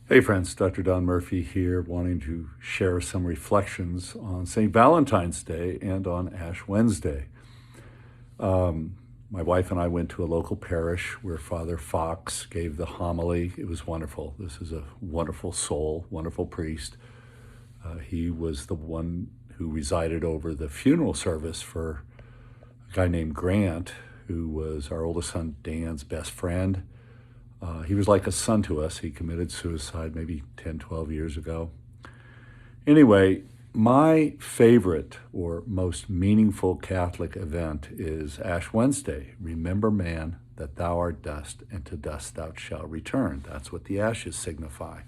Hey friends, Dr. Don Murphy here, wanting to share some reflections on St. Valentine's Day and on Ash Wednesday. My wife and I went to a local parish where Father Fox gave the homily. It was wonderful. This is a wonderful soul, wonderful priest. He was the one who resided over the funeral service for a guy named Grant, who was our oldest son Dan's best friend. He was like a son to us. He committed suicide maybe 10, 12 years ago. Anyway, my favorite or most meaningful Catholic event is Ash Wednesday. Remember, man, that thou art dust, and to dust thou shalt return. That's what the ashes signify.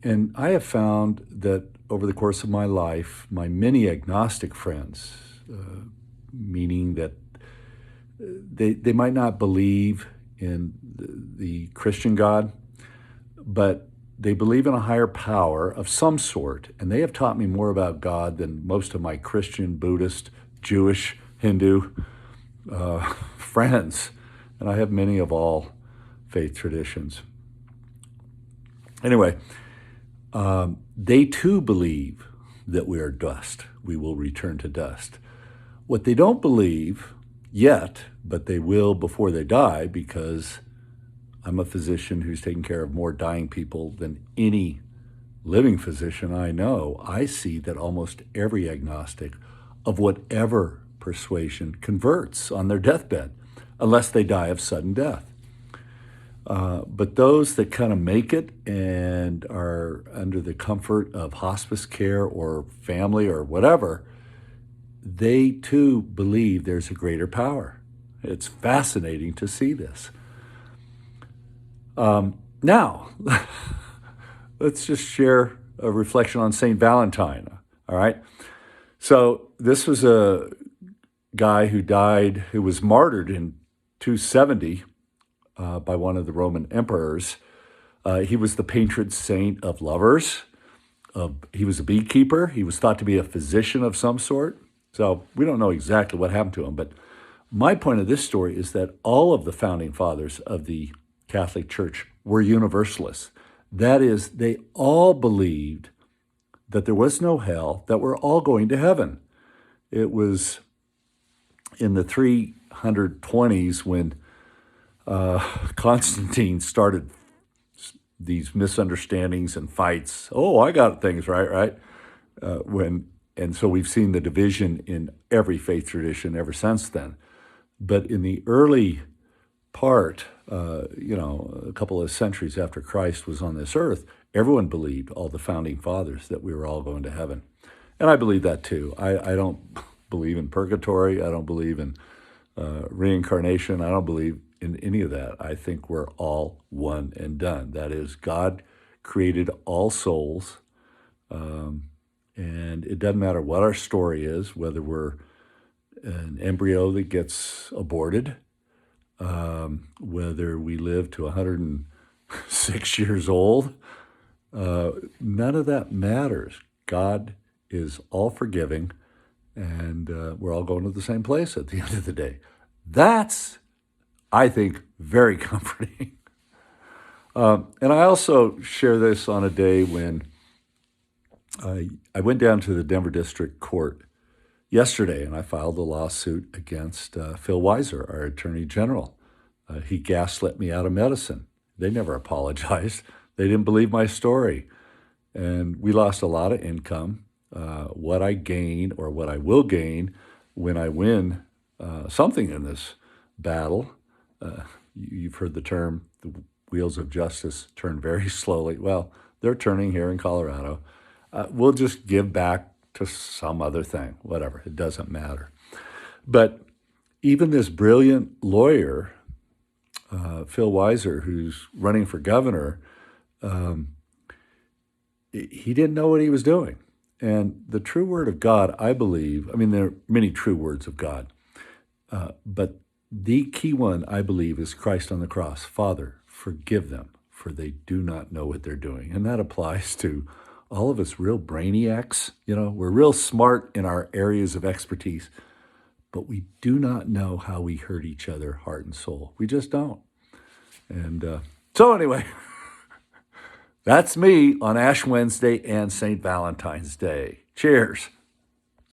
And I have found that over the course of my life, my many agnostic friends, meaning that they might not believe in the Christian God, but they believe in a higher power of some sort. And they have taught me more about God than most of my Christian, Buddhist, Jewish, Hindu friends. And I have many of all faith traditions. Anyway, they too believe that we are dust. We will return to dust. What they don't believe yet, but they will before they die, because I'm a physician who's taken care of more dying people than any living physician I know. I see that almost every agnostic of whatever persuasion converts on their deathbed, unless they die of sudden death. But those that kind of make it and are under the comfort of hospice care or family or whatever, they too believe there's a greater power. It's fascinating to see this. Now, let's just share a reflection on St. Valentine, all right? So this was a guy who was martyred in 270 by one of the Roman emperors. He was the patron saint of lovers. He was a beekeeper. He was thought to be a physician of some sort. So we don't know exactly what happened to him, but my point of this story is that all of the founding fathers of the Catholic Church were universalists. That is, they all believed that there was no hell, that we're all going to heaven. It was in the 320s when Constantine started these misunderstandings and fights. Oh, I got things right? And so we've seen the division in every faith tradition ever since then. But in the early part, a couple of centuries after Christ was on this earth, everyone believed, all the founding fathers, that we were all going to heaven. And I believe that too. I don't believe in purgatory. I don't believe in reincarnation. I don't believe in any of that. I think we're all one and done. That is, God created all souls. And it doesn't matter what our story is, whether we're an embryo that gets aborted, whether we live to 106 years old, none of that matters. God is all forgiving, and we're all going to the same place at the end of the day. That's, I think, very comforting. And I also share this on a day when I went down to the Denver District Court yesterday, and I filed a lawsuit against Phil Weiser, our Attorney General. He gaslit me out of medicine. They never apologized. They didn't believe my story. And we lost a lot of income. What I gain, or what I will gain when I win something in this battle, you've heard the term, the wheels of justice turn very slowly. Well, they're turning here in Colorado. We'll just give back to some other thing, whatever, it doesn't matter. But even this brilliant lawyer, Phil Weiser, who's running for governor, he didn't know what he was doing. And the true word of God, I believe, there are many true words of God, but the key one, I believe, is Christ on the cross. Father, forgive them, for they do not know what they're doing. And that applies to all of us real brainiacs. We're real smart in our areas of expertise, but we do not know how we hurt each other, heart and soul. We just don't. And so anyway, That's me on Ash Wednesday and St. Valentine's Day. Cheers.